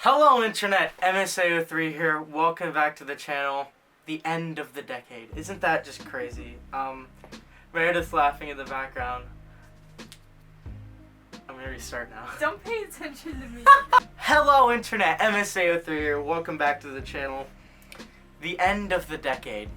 Hello Internet, MSAO3 here, welcome back to the channel. The end of the decade. Isn't that just crazy? Meredith's laughing in the background. I'm gonna restart now. Don't pay attention to me. Hello Internet, MSAO3 here, welcome back to the channel. The end of the decade.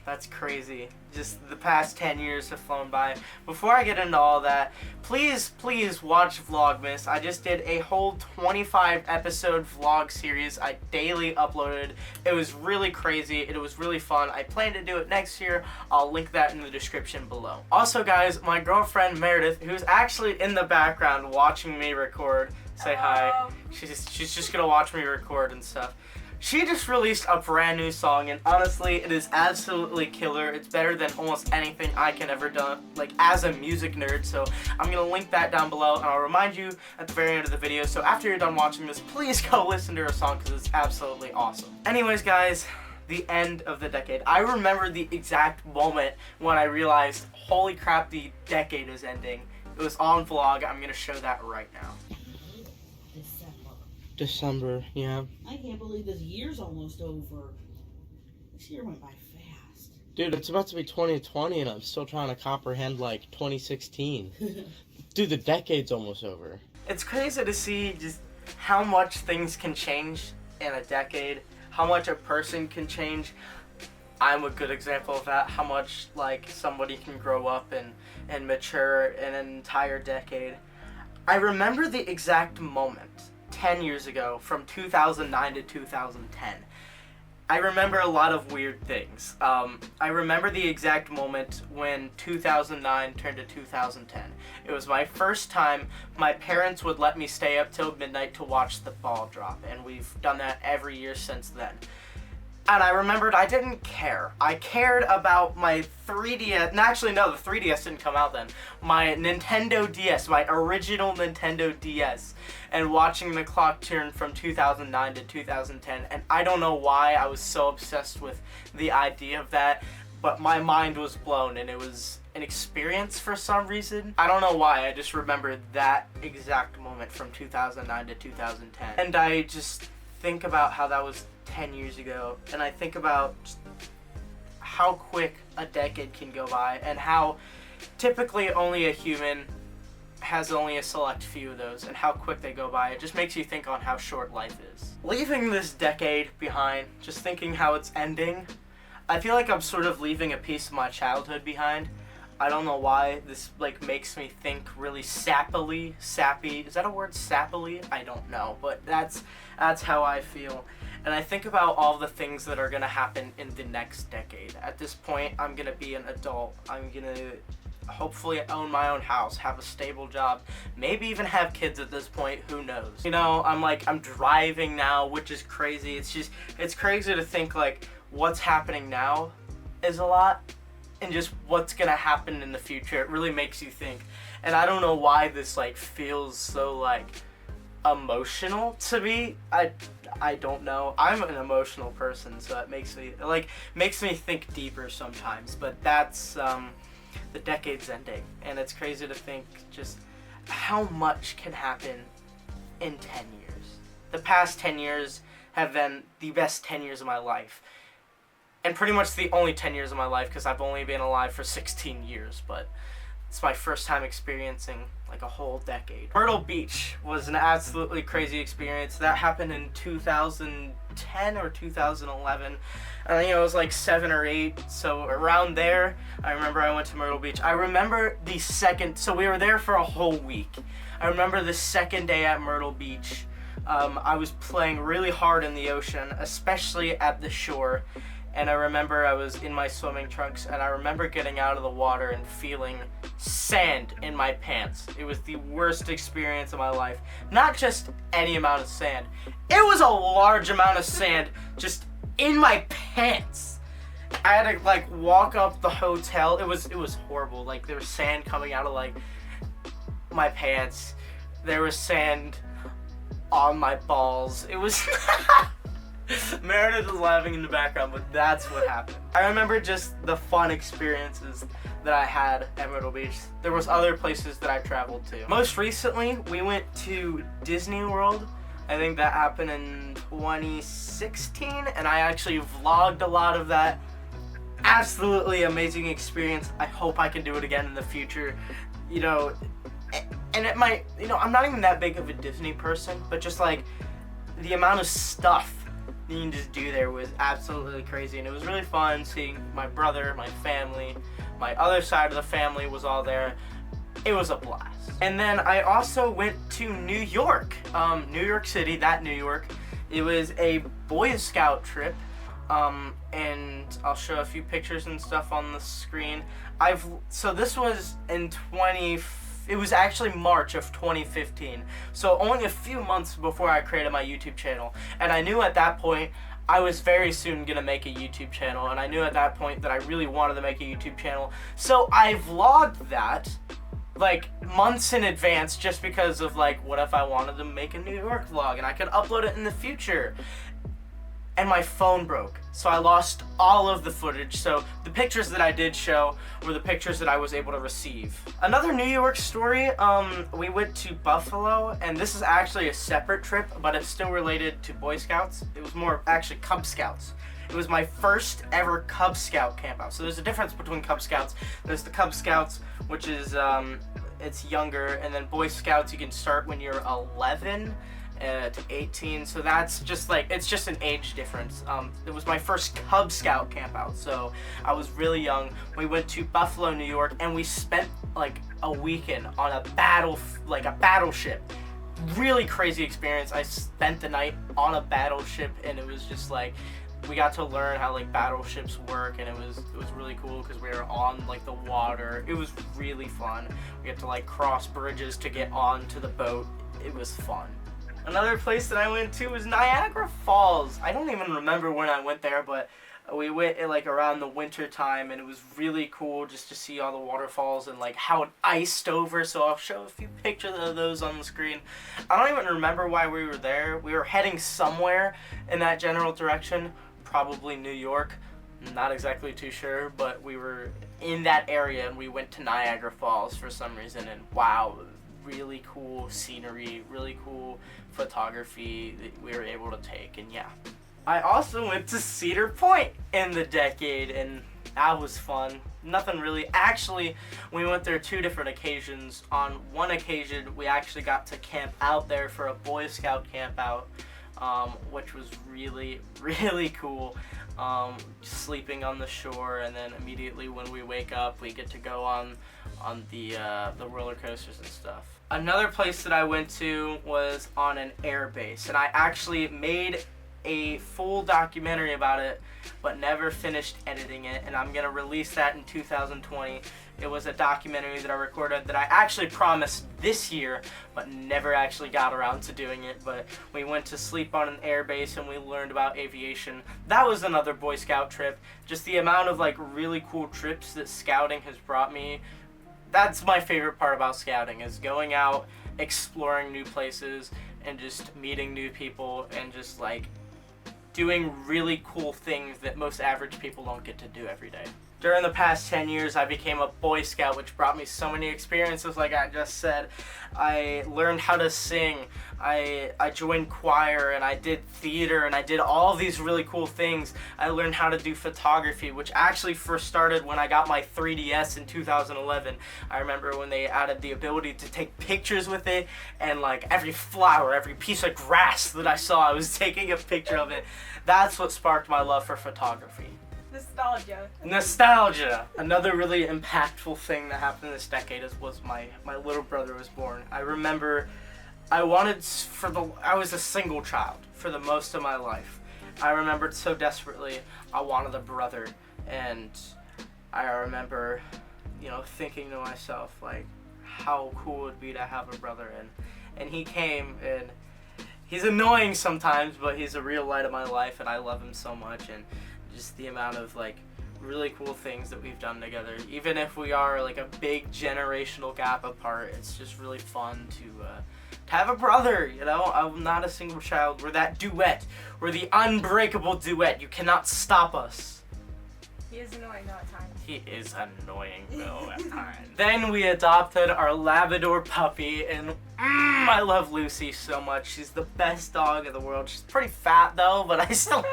That's crazy. Just the past 10 years have flown by. Before I get into all that, please watch Vlogmas. I just did a whole 25 episode vlog series I daily uploaded. It was really crazy. It was really fun. I plan to do it next year. I'll link that in the description below. Also guys, my girlfriend Meredith, who's actually in the background watching me record, say hi. She's just gonna watch me record and stuff. She just released a brand new song, and honestly, it is absolutely killer. It's better than almost anything I can ever do, like as a music nerd. So I'm gonna link that down below, and I'll remind you at the very end of the video. So after you're done watching this, please go listen to her song because it's absolutely awesome. Anyways, guys, the end of the decade. I remember the exact moment when I realized, holy crap, the decade is ending. It was on vlog. I'm gonna show that right now. December, yeah. I can't believe this year's almost over. This year went by fast. Dude, it's about to be 2020 and I'm still trying to comprehend like 2016. Dude, the decade's almost over. It's crazy to see just how much things can change in a decade, how much a person can change. I'm a good example of that, how much like somebody can grow up and mature in an entire decade. I remember the exact moment 10 years ago, from 2009 to 2010. I remember a lot of weird things. I remember the exact moment when 2009 turned to 2010. It was my first time my parents would let me stay up till midnight to watch the ball drop, and we've done that every year since then. And I remembered I didn't care. I cared about my 3DS. No, actually, no, the 3DS didn't come out then. My Nintendo DS, my original Nintendo DS, and watching the clock turn from 2009 to 2010. And I don't know why I was so obsessed with the idea of that, but my mind was blown, and it was an experience for some reason. I don't know why, I just remember that exact moment from 2009 to 2010. And I just think about how that was 10 years ago, and I think about how quick a decade can go by and how typically only a human has only a select few of those and how quick they go by. It just makes you think on how short life is. Leaving this decade behind, just thinking how it's ending, I feel like I'm sort of leaving a piece of my childhood behind. I don't know why this like makes me think really sappy. Is that a word, sappily? I don't know, but that's how I feel. And I think about all the things that are gonna happen in the next decade. At this point, I'm gonna be an adult. I'm gonna hopefully own my own house, have a stable job, maybe even have kids at this point, who knows. You know, I'm driving now, which is crazy. It's crazy to think like what's happening now is a lot, and just what's gonna happen in the future. It really makes you think. And I don't know why this like feels so like emotional to me. I don't know. I'm an emotional person, so it makes me think deeper sometimes. But that's the decade's ending, and it's crazy to think just how much can happen in 10 years. The past 10 years have been the best 10 years of my life. And pretty much the only 10 years of my life, because I've only been alive for 16 years, but it's my first time experiencing like a whole decade. Myrtle Beach was an absolutely crazy experience. That happened in 2010 or 2011. I think it was like 7 or 8, so around there, I remember I went to Myrtle Beach. I remember so we were there for a whole week. I remember the second day at Myrtle Beach, I was playing really hard in the ocean, especially at the shore. And I remember I was in my swimming trunks, and I remember getting out of the water and feeling sand in my pants. It was the worst experience of my life. Not just any amount of sand. It was a large amount of sand just in my pants. I had to like walk up the hotel. It was horrible. Like there was sand coming out of like my pants. There was sand on my balls. It was Meredith is laughing in the background, but that's what happened. I remember just the fun experiences that I had at Myrtle Beach. There was other places that I traveled to. Most recently, we went to Disney World I think that happened in 2016, and I actually vlogged a lot of that. Absolutely amazing experience. I hope I can do it again in the future. You know, and it might, you know, I'm not even that big of a Disney person, but just like the amount of stuff you can just do there was absolutely crazy, and it was really fun seeing my brother, my family, my other side of the family was all there. It was a blast. And then I also went to New York, New York City, that New York. It was a Boy Scout trip, and I'll show a few pictures and stuff on the screen. So this was in it was actually March of 2015, so only a few months before I created my YouTube channel, and I knew at that point I was very soon gonna make a YouTube channel, and I knew at that point that I really wanted to make a YouTube channel, so I vlogged that like months in advance, just because of like, what if I wanted to make a New York vlog and I could upload it in the future. And my phone broke, so I lost all of the footage. So the pictures that I did show were the pictures that I was able to receive. Another New York story, we went to Buffalo, and this is actually a separate trip, but it's still related to Boy Scouts. It was more actually Cub Scouts. It was my first ever Cub Scout camp out. So there's a difference between Cub Scouts. There's the Cub Scouts, which is, it's younger, and then Boy Scouts you can start when you're 11. To 18, so that's just like, it's just an age difference. It was my first Cub Scout camp out, so I was really young. We went to Buffalo, New York, and we spent like a weekend on a battleship. Really crazy experience. I spent the night on a battleship, and it was just like, we got to learn how like battleships work, and it was really cool because we were on like the water. It was really fun. We had to like cross bridges to get onto the boat. It was fun. Another place that I went to was Niagara Falls. I don't even remember when I went there, but we went like around the winter time, and it was really cool just to see all the waterfalls and like how it iced over. So I'll show a few pictures of those on the screen. I don't even remember why we were there. We were heading somewhere in that general direction, probably New York. Not exactly too sure, but we were in that area, and we went to Niagara Falls for some reason, and wow, really cool scenery, really cool photography that we were able to take, and yeah. I also went to Cedar Point in the decade, and that was fun. Nothing really. Actually, we went there 2 different occasions. On one occasion, we actually got to camp out there for a Boy Scout camp out, which was really, really cool. Sleeping on the shore, and then immediately when we wake up, we get to go on the roller coasters and stuff. Another place that I went to was on an air base, and I actually made a full documentary about it, but never finished editing it, and I'm gonna release that in 2020. It was a documentary that I recorded that I actually promised this year, but never actually got around to doing it. But we went to sleep on an air base, and we learned about aviation. That was another Boy Scout trip. Just the amount of like really cool trips that scouting has brought me. That's my favorite part about scouting, is going out, exploring new places, and just meeting new people, and just like doing really cool things that most average people don't get to do every day. During the past 10 years, I became a Boy Scout, which brought me so many experiences, like I just said. I learned how to sing, I joined choir, and I did theater, and I did all these really cool things. I learned how to do photography, which actually first started when I got my 3DS in 2011. I remember when they added the ability to take pictures with it, and like every flower, every piece of grass that I saw, I was taking a picture of it. That's what sparked my love for photography. Nostalgia. Another really impactful thing that happened this decade was my little brother was born. I remember I was a single child for the most of my life. I remembered so desperately I wanted a brother, and I remember, you know, thinking to myself like how cool it would be to have a brother, and he came, and he's annoying sometimes, but he's a real light of my life, and I love him so much. And just the amount of like really cool things that we've done together, even if we are like a big generational gap apart, it's just really fun to have a brother, you know. I'm not a single child. We're that duet. We're the unbreakable duet. You cannot stop us. He is annoying though at times. He is annoying though at times. Then we adopted our Labrador puppy, and I love Lucy so much. She's the best dog in the world. She's pretty fat though, but I still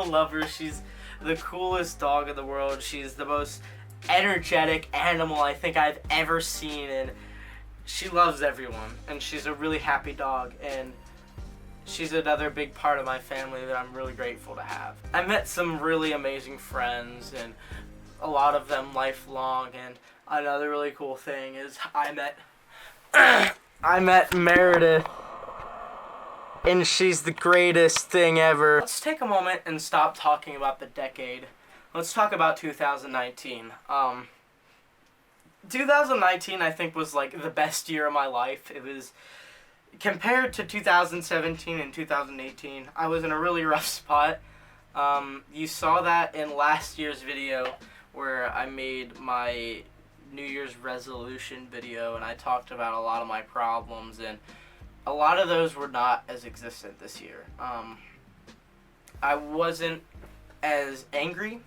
love her. She's the coolest dog in the world. She's the most energetic animal I think I've ever seen, and she loves everyone, and she's a really happy dog, and she's another big part of my family that I'm really grateful to have. I met some really amazing friends, and a lot of them lifelong, and another really cool thing is I met Meredith, and she's the greatest thing ever. Let's take a moment and stop talking about the decade. Let's talk about 2019. 2019 I think was like the best year of my life. It was, compared to 2017 and 2018, I was in a really rough spot. You saw that in last year's video where I made my New Year's resolution video, and I talked about a lot of my problems, and a lot of those were not as existent this year. I wasn't as angry.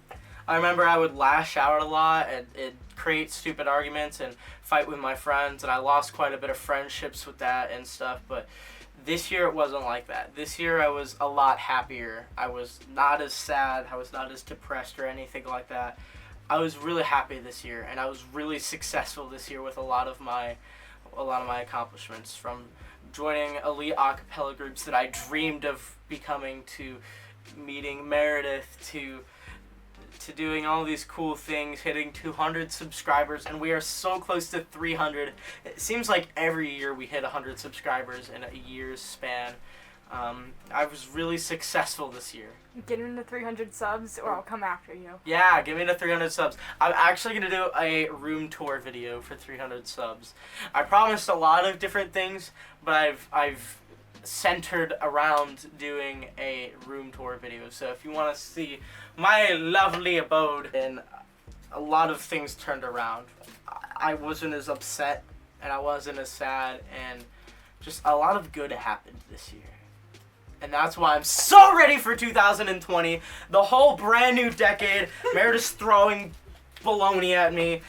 I remember I would lash out a lot and create stupid arguments and fight with my friends, and I lost quite a bit of friendships with that and stuff, but this year it wasn't like that. This year I was a lot happier. I was not as sad. I was not as depressed or anything like that. I was really happy this year, and I was really successful this year with a lot of my accomplishments, from joining elite a cappella groups that I dreamed of becoming, to meeting Meredith, to doing all these cool things, hitting 200 subscribers, and we are so close to 300. It seems like every year we hit 100 subscribers in a year's span. I was really successful this year. Get him to 300 subs, or I'll come after you. Yeah, give me to 300 subs. I'm actually going to do a room tour video for 300 subs. I promised a lot of different things, but I've centered around doing a room tour video. So if you want to see my lovely abode, and a lot of things turned around. I wasn't as upset, and I wasn't as sad, and just a lot of good happened this year. And that's why I'm so ready for 2020, the whole brand new decade. Meredith's throwing baloney at me.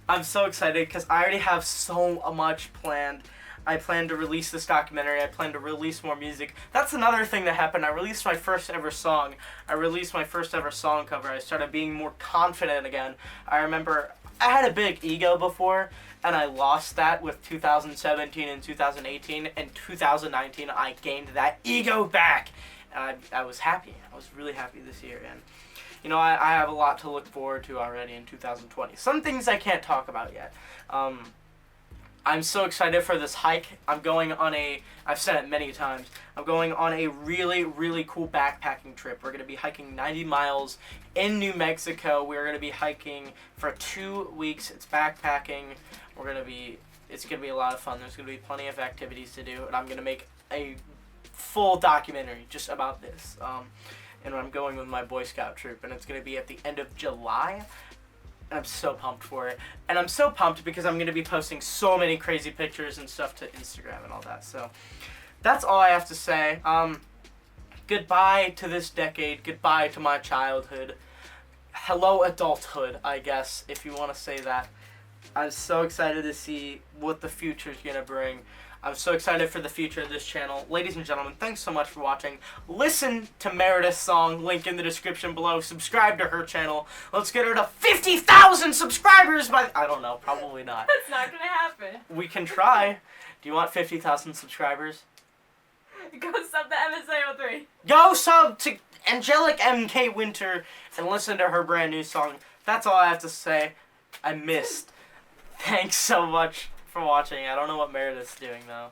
I'm so excited because I already have so much planned. I plan to release this documentary. I plan to release more music. That's another thing that happened. I released my first ever song. I released my first ever song cover. I started being more confident again. I remember I had a big ego before, and I lost that with 2017 and 2018. And 2019, I gained that ego back. And I was happy. I was really happy this year. And, you know, I have a lot to look forward to already in 2020. Some things I can't talk about yet. I'm so excited for this hike. I'm going on I've said it many times, I'm going on a really, really cool backpacking trip. We're going to be hiking 90 miles in New Mexico. We're going to be hiking for 2 weeks. It's backpacking. It's going to be a lot of fun. There's going to be plenty of activities to do, and I'm going to make a full documentary just about this. And I'm going with my Boy Scout troop, and it's going to be at the end of July. And I'm so pumped for it. And I'm so pumped because I'm going to be posting so many crazy pictures and stuff to Instagram and all that. So that's all I have to say. Goodbye to this decade. Goodbye to my childhood. Hello adulthood, I guess, if you want to say that. I'm so excited to see what the future's going to bring. I'm so excited for the future of this channel. Ladies and gentlemen, thanks so much for watching. Listen to Meredith's song, link in the description below. Subscribe to her channel. Let's get her to 50,000 subscribers by... I don't know, probably not. That's not gonna happen. We can try. Do you want 50,000 subscribers? Go sub the MSA03. Go sub to Angelic MK Winter and listen to her brand new song. That's all I have to say. I missed. Thanks so much for watching. I don't know what Meredith's doing though.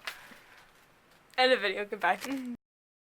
End of video. Goodbye.